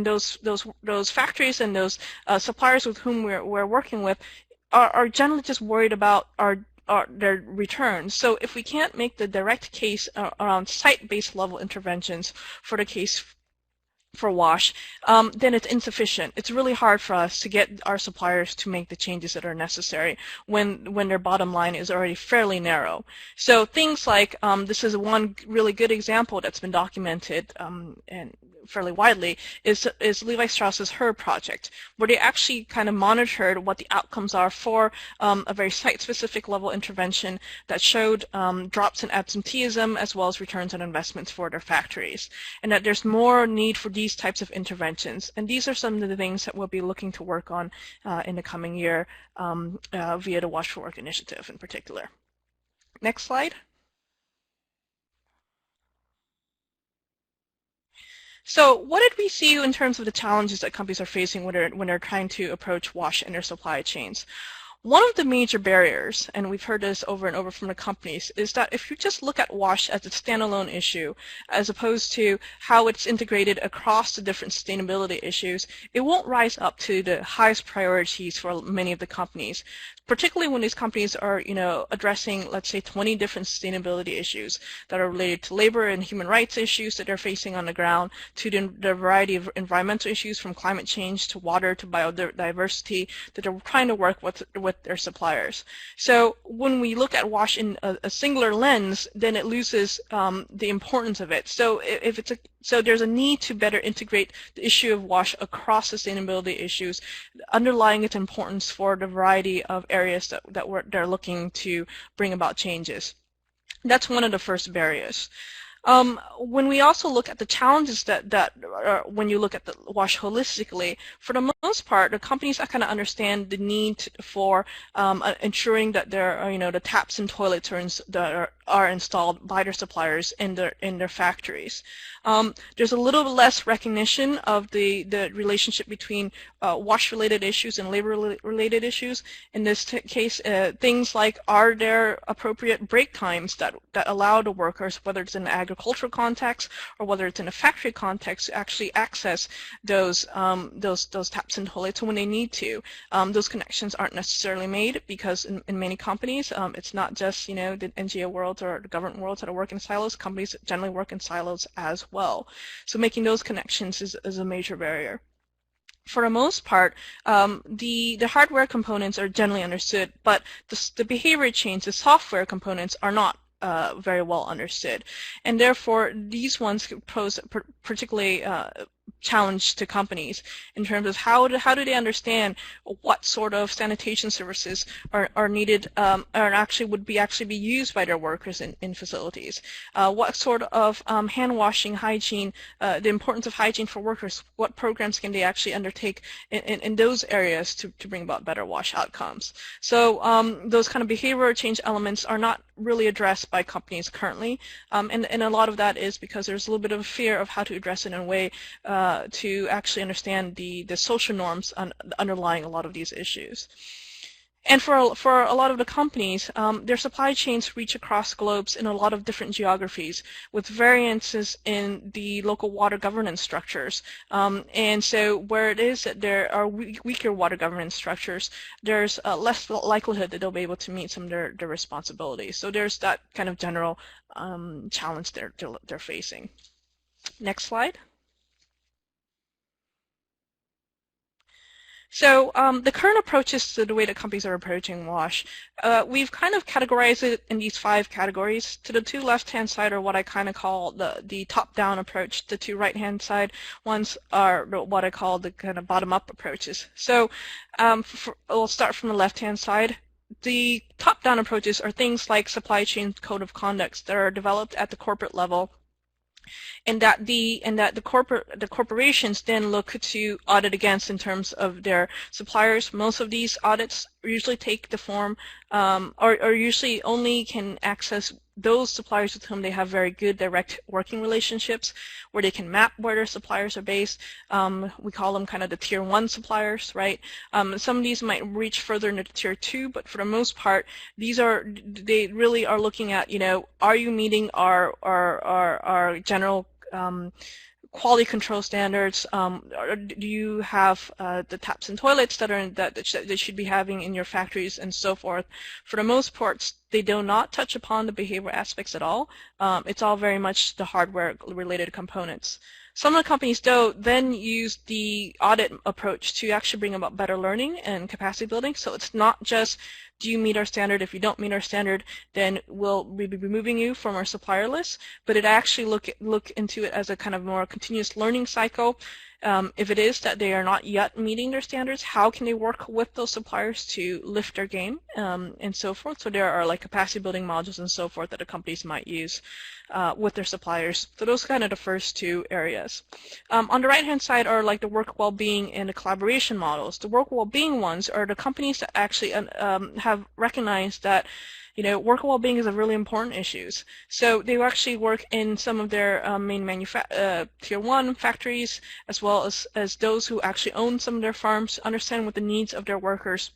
those factories and those suppliers with whom we're working with are generally just worried about their returns. So if we can't make the direct case around site-based level interventions for the case for WASH, then it's insufficient. It's really hard for us to get our suppliers to make the changes that are necessary when their bottom line is already fairly narrow. So things like, this is one really good example that's been documented and fairly widely, is Levi Strauss's HER project, where they actually kind of monitored what the outcomes are for a very site-specific level intervention that showed drops in absenteeism as well as returns on investments for their factories, and that there's more need for these types of interventions. And these are some of the things that we'll be looking to work on in the coming year via the Wash for Work initiative in particular. Next slide. So what did we see in terms of the challenges that companies are facing when they're trying to approach WASH in their supply chains? One of the major barriers, and we've heard this over and over from the companies, is that if you just look at WASH as a standalone issue, as opposed to how it's integrated across the different sustainability issues, it won't rise up to the highest priorities for many of the companies, particularly when these companies are, addressing, let's say, 20 different sustainability issues that are related to labor and human rights issues that they're facing on the ground, to the variety of environmental issues from climate change to water to biodiversity that they're trying to work with their suppliers. So when we look at WASH in a singular lens, then it loses the importance of it. So so there's a need to better integrate the issue of WASH across sustainability issues, underlying its importance for the variety of areas that they're looking to bring about changes. That's one of the first barriers. When we also look at the challenges that when you look at the WASH holistically, for the most part, the companies kind of understand the need for ensuring that there are, the taps and toilets that are installed by their suppliers in their factories. There's a little less recognition of the relationship between WASH-related issues and labor-related issues. In this case, things like, are there appropriate break times that allow the workers, whether it's in an agricultural context or whether it's in a factory context, to actually access those taps and toilets when they need to. Those connections aren't necessarily made because in many companies, it's not just the NGO world or the government worlds that are working in silos. Companies generally work in silos as well. So making those connections is a major barrier. For the most part, the hardware components are generally understood, but the behavior change, the software components, are not very well understood, and therefore these ones pose particularly challenge to companies in terms of how do they understand what sort of sanitation services are needed or would be used by their workers in facilities. What sort of hand washing, hygiene, the importance of hygiene for workers, what programs can they actually undertake in those areas to bring about better WASH outcomes. So those kind of behavioral change elements are not really addressed by companies currently, and a lot of that is because there's a little bit of fear of how to address it in a way to actually understand the social norms underlying a lot of these issues. And for a lot of the companies, their supply chains reach across globes in a lot of different geographies with variances in the local water governance structures. And so where it is that there are weaker water governance structures, there's less likelihood that they'll be able to meet some of their responsibilities. So there's that kind of general challenge they're facing. Next slide. So the current approaches to the way that companies are approaching WASH, we've kind of categorized it in these 5 categories. To the 2 left-hand side are what I kind of call the top-down approach. The 2 right-hand side ones are what I call the kind of bottom-up approaches. So we'll start from the left-hand side. The top-down approaches are things like supply chain code of conducts that are developed at the corporate level, and that the corporations then look to audit against in terms of their suppliers. Most of these audits usually take the form or usually only can access those suppliers with whom they have very good direct working relationships, where they can map where their suppliers are based. We call them kind of the tier 1 suppliers, right? Some of these might reach further into tier 2, but for the most part, they really are looking at, are you meeting our general quality control standards? Do you have the taps and toilets that should be having in your factories and so forth? For the most part, they do not touch upon the behavior aspects at all. It's all very much the hardware-related components. Some of the companies, though, then use the audit approach to actually bring about better learning and capacity building. So it's not just, do you meet our standard? If you don't meet our standard, then we'll be removing you from our supplier list. But it actually look into it as a kind of more continuous learning cycle. If it is that they are not yet meeting their standards, how can they work with those suppliers to lift their game and so forth? So there are like capacity building modules and so forth that the companies might use with their suppliers. So those are kind of the first 2 areas. On the right-hand side are like the work well-being and the collaboration models. The work well-being ones are the companies that actually have recognized that worker well-being is a really important issue. So they actually work in some of their main tier 1 factories, as well as those who actually own some of their farms, understand what the needs of their workers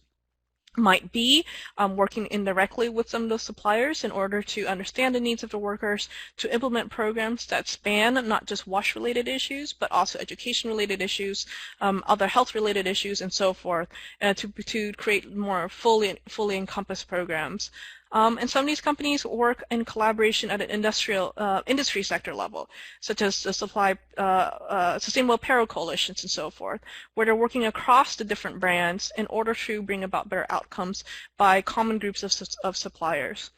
might be working indirectly with some of those suppliers in order to understand the needs of the workers, to implement programs that span not just wash-related issues, but also education-related issues, other health-related issues, and so forth, to create more fully encompassed programs. And some of these companies work in collaboration at an industry sector level, such as the Sustainable Apparel Coalitions and so forth, where they're working across the different brands in order to bring about better outcomes by common groups of suppliers.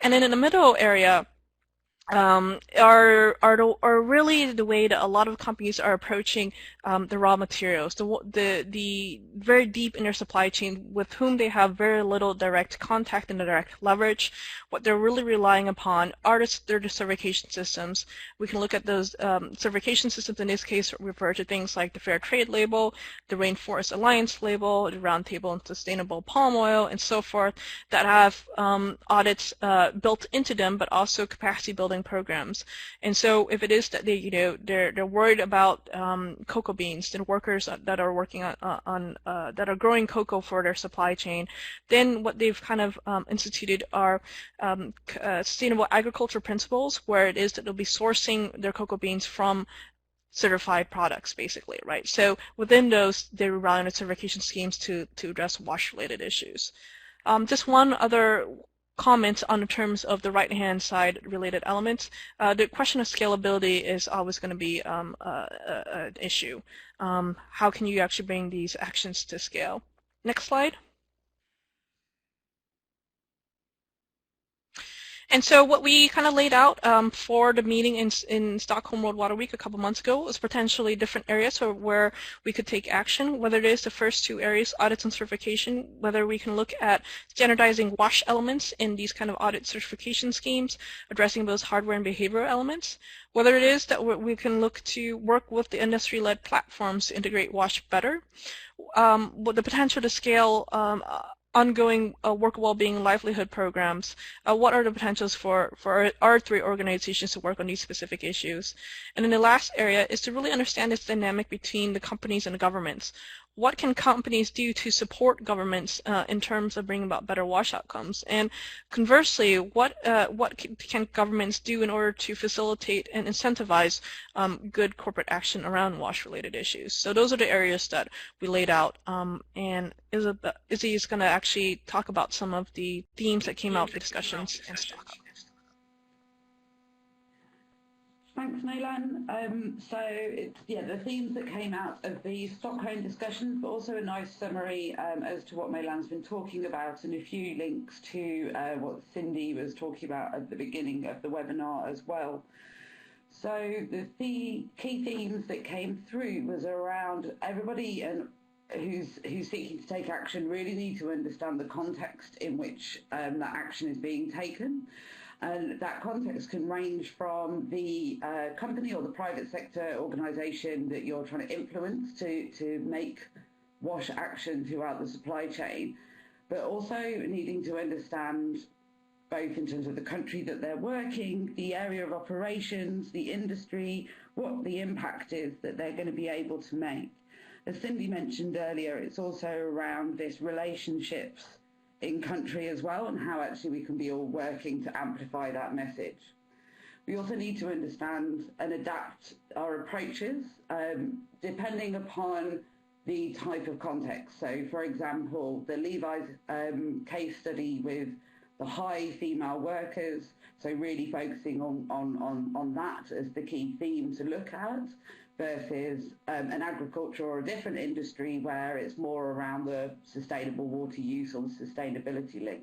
And then in the middle area, are really the way that a lot of companies are approaching the raw materials, the very deep in their supply chain with whom they have very little direct contact and direct leverage. What they're really relying upon are their certification systems. We can look at those certification systems in this case refer to things like the Fair Trade label, the Rainforest Alliance label, the Roundtable on Sustainable Palm Oil, and so forth, that have audits built into them, but also capacity building programs. And so if it is that they're worried about cocoa beans and workers that are working on that are growing cocoa for their supply chain, then what they've kind of instituted are sustainable agriculture principles, where it is that they'll be sourcing their cocoa beans from certified products, basically, right? So within those, they rely on the certification schemes to address wash-related issues. Just one other comment on the terms of the right-hand side related elements. The question of scalability is always going to be an issue. How can you actually bring these actions to scale? Next slide. And so what we kind of laid out for the meeting in Stockholm World Water Week a couple months ago was potentially different areas where we could take action, whether it is the first two areas, audits and certification, whether we can look at standardizing wash elements in these kind of audit certification schemes, addressing those hardware and behavioral elements, whether it is that we can look to work with the industry-led platforms to integrate wash better, with the potential to scale ongoing work well-being livelihood programs. What are the potentials for our three organizations to work on these specific issues? And then the last area is to really understand this dynamic between the companies and the governments. What can companies do to support governments in terms of bringing about better wash outcomes? And conversely, what can governments do in order to facilitate and incentivize good corporate action around wash-related issues? So those are the areas that we laid out, and Izzy is going to actually talk about some of the themes that came out of the discussions in Stockholm. Thanks, Maylan. So it's, the themes that came out of the Stockholm discussions, but also a nice summary as to what Maylan's been talking about, and a few links to what Cindy was talking about at the beginning of the webinar as well. So the key themes that came through was around everybody and who's seeking to take action really need to understand the context in which that action is being taken. And that context can range from the company or the private sector organisation that you're trying to influence to make wash action throughout the supply chain, but also needing to understand both in terms of the country that they're working, the area of operations, the industry, what the impact is that they're going to be able to make. As Cindy mentioned earlier, it's also around this relationships in country as well, and how actually we can be all working to amplify that message. We also need to understand and adapt our approaches depending upon the type of context. So for example, the Levi's case study with the high female workers, so really focusing on that as the key theme to look at, versus an agriculture or a different industry where it's more around the sustainable water use or the sustainability link.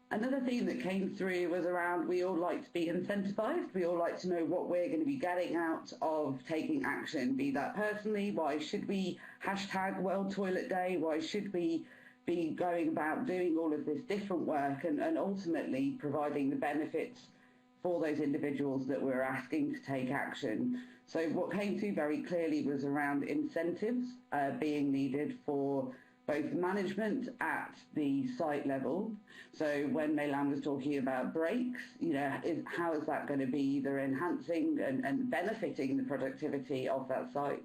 Another theme that came through was around we all like to be incentivized. We all like to know what we're going to be getting out of taking action, be that personally. Why should we hashtag World Toilet Day? Why should we be going about doing all of this different work and ultimately providing the benefits for those individuals that we're asking to take action? So what came through very clearly was around incentives being needed for both management at the site level. So when Maylan was talking about breaks, how is that going to be either enhancing and benefiting the productivity of that site?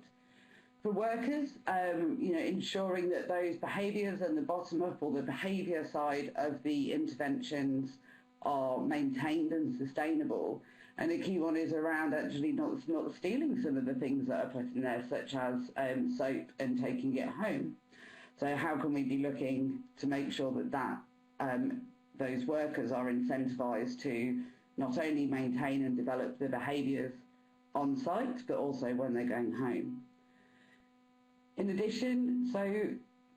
For workers, ensuring that those behaviours and the bottom-up or the behaviour side of the interventions are maintained and sustainable. And a key one is around actually not stealing some of the things that are put in there, such as soap, and taking it home. So how can we be looking to make sure that those workers are incentivised to not only maintain and develop the behaviours on site, but also when they're going home. In addition, so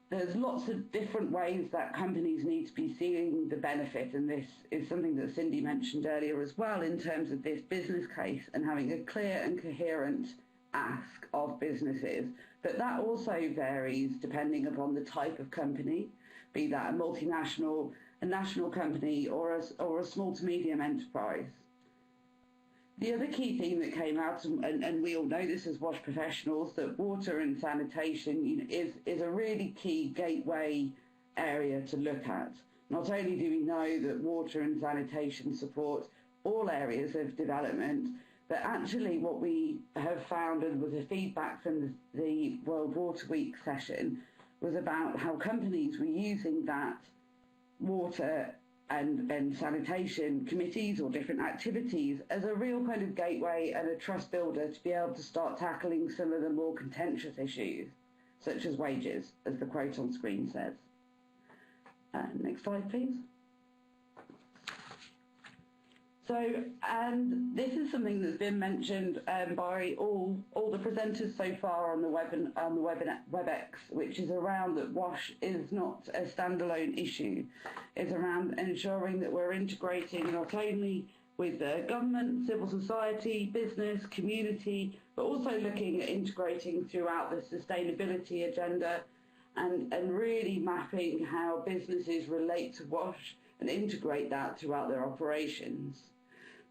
there's lots of different ways that companies need to be seeing the benefit, and this is something that Cindy mentioned earlier as well in terms of this business case and having a clear and coherent ask of businesses. But that also varies depending upon the type of company, be that a multinational, a national company, or a small to medium enterprise. The other key theme that came out, and we all know this as wash professionals, that water and sanitation is a really key gateway area to look at. Not only do we know that water and sanitation support all areas of development, but actually what we have found, and with the feedback from the World Water Week session, was about how companies were using that water and sanitation committees or different activities as a real kind of gateway and a trust builder to be able to start tackling some of the more contentious issues, such as wages, as the quote on screen says. Next slide, please. So, and this is something that's been mentioned by all the presenters so far on the WebEx, which is around that WASH is not a standalone issue. It's around ensuring that we're integrating not only with the government, civil society, business, community, but also looking at integrating throughout the sustainability agenda and really mapping how businesses relate to WASH and integrate that throughout their operations.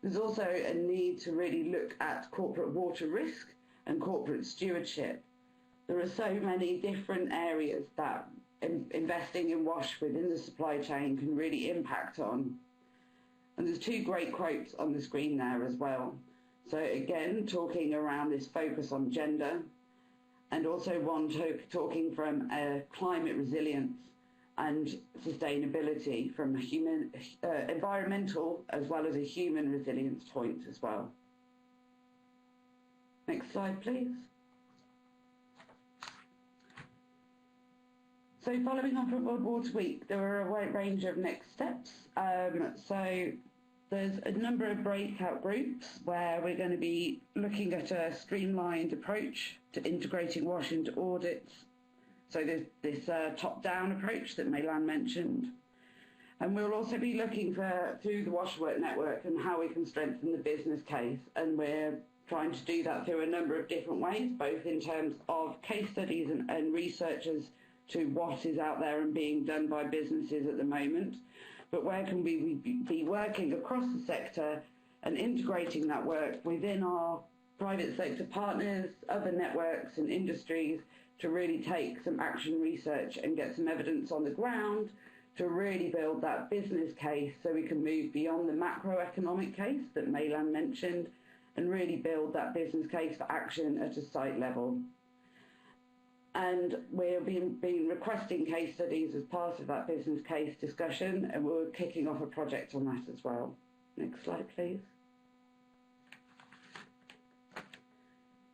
There's also a need to really look at corporate water risk and corporate stewardship. There are so many different areas that investing in WASH within the supply chain can really impact on. And there's two great quotes on the screen there as well. So again, talking around this focus on gender, and also one talking from climate resilience and sustainability from a human, environmental as well as a human resilience point as well. Next slide, please. So following on from World Water Week, there are a wide range of next steps. So there's a number of breakout groups where we're going to be looking at a streamlined approach to integrating WASH into audits. So there's this top-down approach that Maylan mentioned. And we'll also be looking through the WASH Work Network and how we can strengthen the business case. And we're trying to do that through a number of different ways, both in terms of case studies and researchers to what is out there and being done by businesses at the moment. But where can we be working across the sector and integrating that work within our private sector partners, other networks and industries, to really take some action research and get some evidence on the ground to really build that business case so we can move beyond the macroeconomic case that Maylan mentioned and really build that business case for action at a site level. And we've been requesting case studies as part of that business case discussion, and we're kicking off a project on that as well. Next slide, please.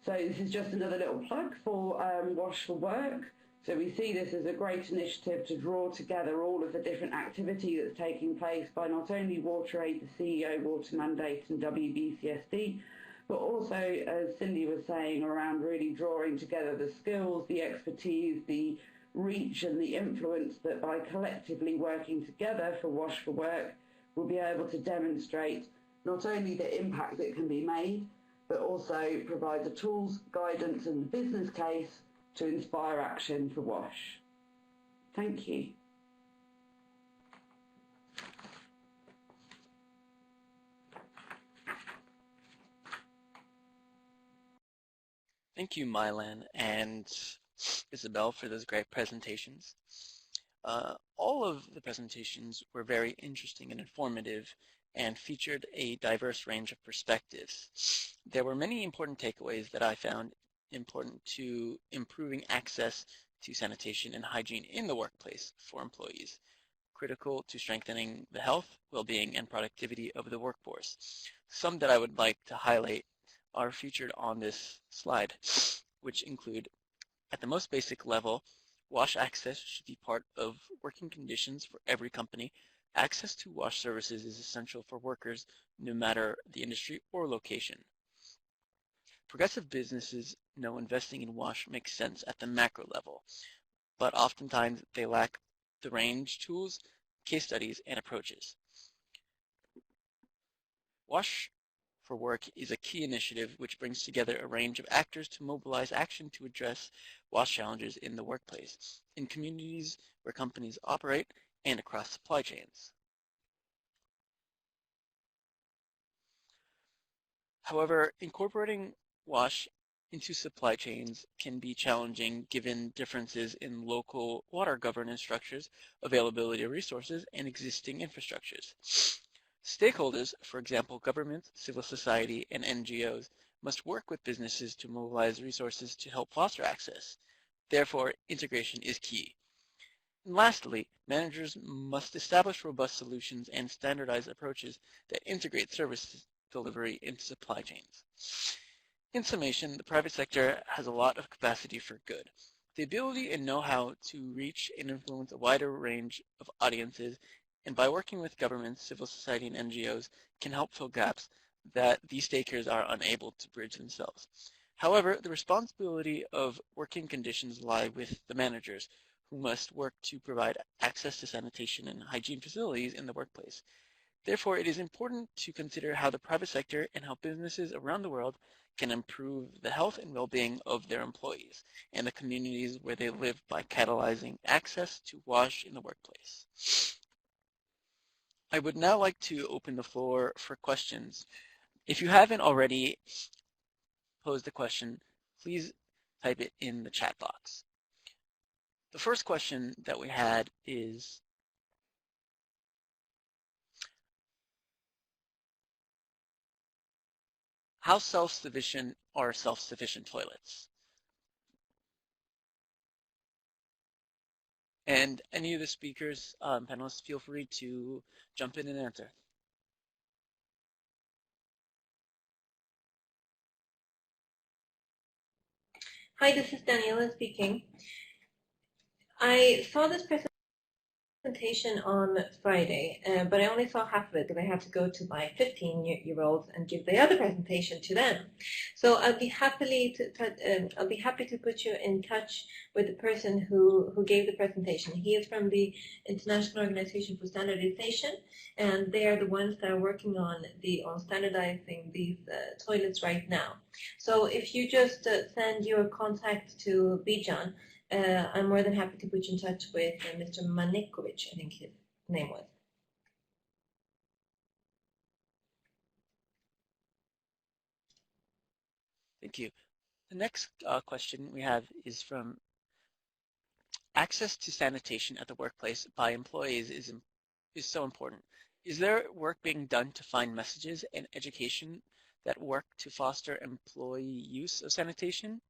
So this is just another little plug for WASH for Work. So we see this as a great initiative to draw together all of the different activity that's taking place by not only WaterAid, the CEO, Water Mandate and WBCSD, but also, as Cindy was saying, around really drawing together the skills, the expertise, the reach and the influence that by collectively working together for WASH for Work, we'll be able to demonstrate not only the impact that can be made, but also provide the tools, guidance and the business case to inspire action for WASH. Thank you. Thank you, Mylan and Isabel, for those great presentations. All of the presentations were very interesting and informative and featured a diverse range of perspectives. There were many important takeaways that I found important to improving access to sanitation and hygiene in the workplace for employees, critical to strengthening the health, well-being, and productivity of the workforce. Some that I would like to highlight are featured on this slide, which include, at the most basic level, wash access should be part of working conditions for every company. Access to wash services is essential for workers, no matter the industry or location. Progressive businesses know investing in wash makes sense at the macro level, but oftentimes they lack the range, tools, case studies, and approaches. Wash for Work is a key initiative which brings together a range of actors to mobilize action to address wash challenges in the workplace, in communities where companies operate, and across supply chains. However, incorporating wash into supply chains can be challenging given differences in local water governance structures, availability of resources, and existing infrastructures. Stakeholders, for example, governments, civil society, and NGOs, must work with businesses to mobilize resources to help foster access. Therefore, integration is key. And lastly, managers must establish robust solutions and standardized approaches that integrate service delivery into supply chains. In summation, the private sector has a lot of capacity for good. The ability and know-how to reach and influence a wider range of audiences, and by working with governments, civil society, and NGOs, can help fill gaps that these stakers are unable to bridge themselves. However, the responsibility of working conditions lie with the managers, who must work to provide access to sanitation and hygiene facilities in the workplace. Therefore, it is important to consider how the private sector and how businesses around the world can improve the health and well-being of their employees and the communities where they live by catalyzing access to wash in the workplace. I would now like to open the floor for questions. If you haven't already posed a question, please type it in the chat box. The first question that we had is, how self-sufficient are self-sufficient toilets? And any of the speakers, panelists, feel free to jump in and answer. Hi, this is Daniela speaking. I saw this presentation on Friday, but I only saw half of it because I had to go to my 15-year-olds and give the other presentation to them. So I'll be happy to put you in touch with the person who gave the presentation. He is from the International Organization for Standardization, and they are the ones that are working on standardizing these toilets right now. So if you just send your contact to Bijan, I'm more than happy to put you in touch with Mr. Manikovic, I think his name was. Thank you. The next question we have is from, access to sanitation at the workplace by employees is so important. Is there work being done to find messages and education that work to foster employee use of sanitation?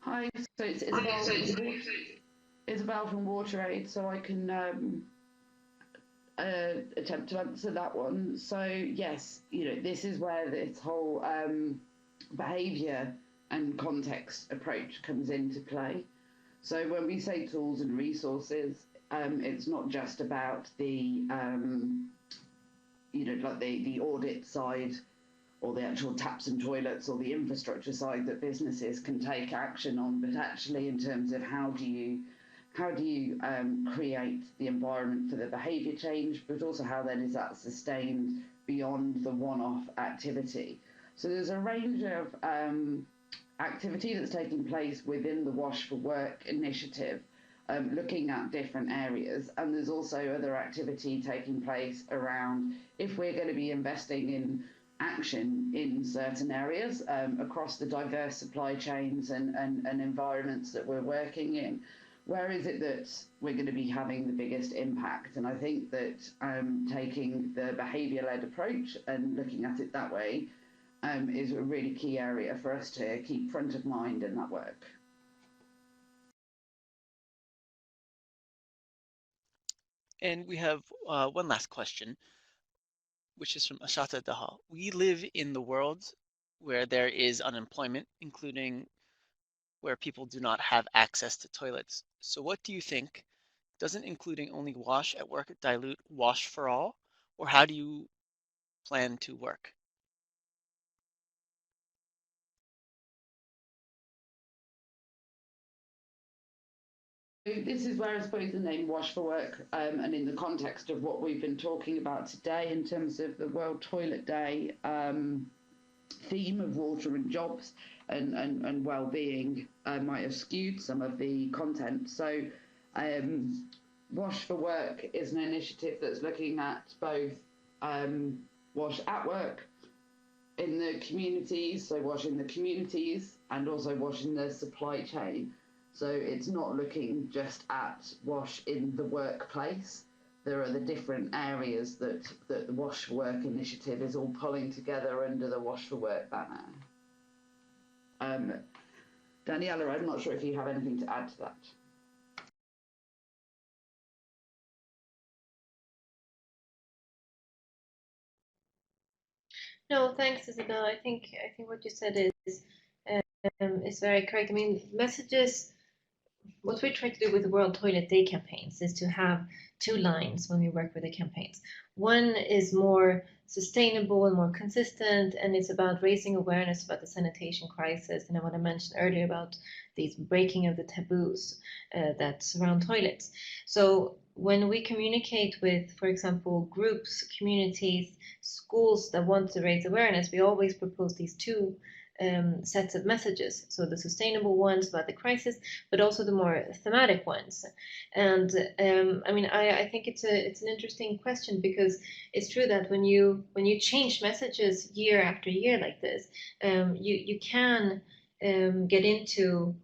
Hi, so it's Isabel from WaterAid, so I can attempt to answer that one. So yes, this is where this whole behaviour and context approach comes into play. So when we say tools and resources, it's not just about the like the audit side or the actual taps and toilets or the infrastructure side that businesses can take action on, but actually in terms of how do you create the environment for the behaviour change, but also how then is that sustained beyond the one-off activity. So there's a range of activity that's taking place within the Wash for Work initiative, looking at different areas, and there's also other activity taking place around if we're going to be investing in action in certain areas across the diverse supply chains and environments that we're working in. Where is it that we're going to be having the biggest impact? And I think that taking the behaviour-led approach and looking at it that way is a really key area for us to keep front of mind in that work. And we have one last question, which is from Ashata Daha. We live in the world where there is unemployment, including where people do not have access to toilets. So what do you think? Doesn't including only wash at work dilute wash for all? Or how do you plan to work? This is where I suppose the name Wash for Work and in the context of what we've been talking about today in terms of the World Toilet Day theme of water and jobs and well-being might have skewed some of the content. So Wash for Work is an initiative that's looking at both wash at work in the communities, so washing the communities and also washing the supply chain. So it's not looking just at wash in the workplace. There are the different areas that the Wash for Work initiative is all pulling together under the Wash for Work banner. Daniela, I'm not sure if you have anything to add to that. No, thanks, Isabel. I think what you said is very correct. I mean, messages. What we try to do with the World Toilet Day campaigns is to have two lines when we work with the campaigns. One is more sustainable and more consistent, and it's about raising awareness about the sanitation crisis, and what I mentioned earlier about these breaking of the taboos that surround toilets. So when we communicate with, for example, groups, communities, schools that want to raise awareness, we always propose these two sets of messages. So the sustainable ones about the crisis, but also the more thematic ones. And I mean, I think it's an interesting question, because it's true that when you change messages year after year like this, you can get into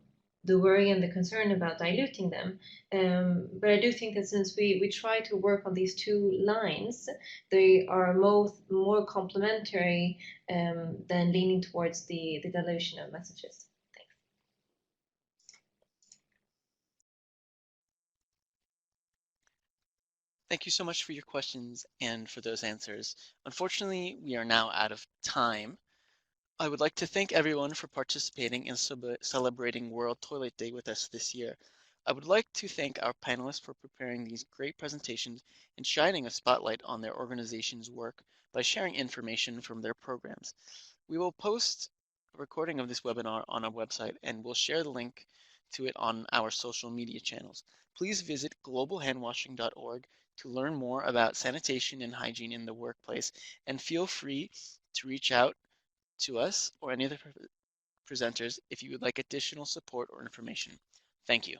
the worry and the concern about diluting them. But I do think that since we try to work on these two lines, they are both more complementary than leaning towards the dilution of messages. Thanks. Thank you so much for your questions and for those answers. Unfortunately, we are now out of time. I would like to thank everyone for participating in celebrating World Toilet Day with us this year. I would like to thank our panelists for preparing these great presentations and shining a spotlight on their organization's work by sharing information from their programs. We will post a recording of this webinar on our website, and we'll share the link to it on our social media channels. Please visit globalhandwashing.org to learn more about sanitation and hygiene in the workplace, and feel free to reach out to us or any other presenters if you would like additional support or information. Thank you.